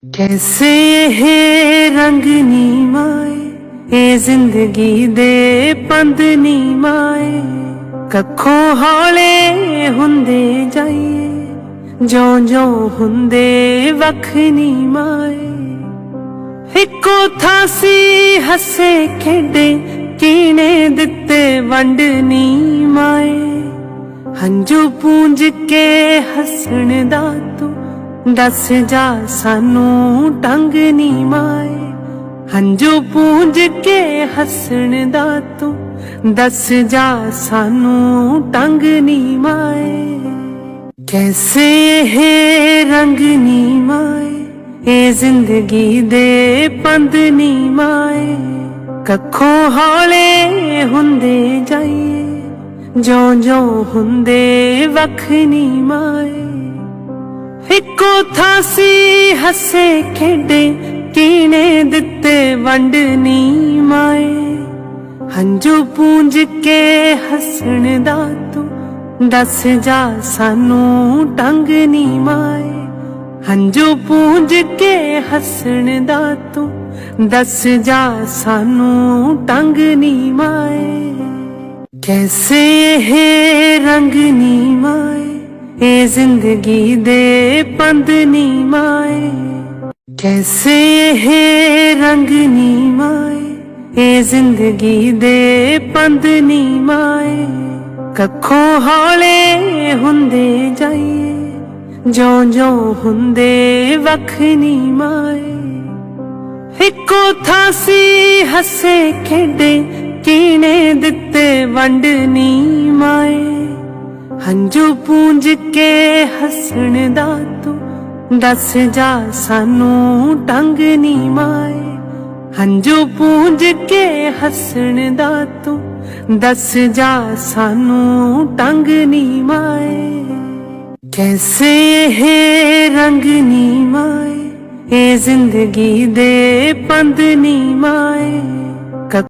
कैसे ये रंग नी माए ये जिंदगी दे पंद नी माए कखों हौले हुंदे जाइए ज्यों ज्यों हुंदे वख नी माए इको थासी हसे खेडे कीने दिते वंड नी माए हंजू पूंज के हसण दा तू दस जा सानू टंग नी माए हंजू पूंज के हसण दा तू दस जा सानू टंग नी माए कैसे ये रंग नी माए ये जिंदगी दे पंद नी माए कखों हौले हुंदे जाइए ज्यों ज्यों हुंदे वख नी माए इको थासी हसे खेडे कीने दिते वंड नी माए हंजू पूंज के हसण दा तू दस जा सानू टंग नी माए हंजू पूंज के हसण दा तू दस जा सानू टंग नी माए कैसे ये रंग नी माए ये जिंदगी दे पंद नी माए कैसे ये रंग नी माए ये जिंदगी दे पंद नी माए कखों हौले हुंदे जाइए ज्यों ज्यों हुंदे वख नी माए इको थासी हसे खेडे कीने दिते वंड नी माए हंजू पूंज के हसण दा तू दस जा सानू टंग नी माए हंजू पूंज के हसण दा तू दस जा सानू टंग नी माए कैसे ये रंग नी माए ये जिंदगी दे पंद नी माए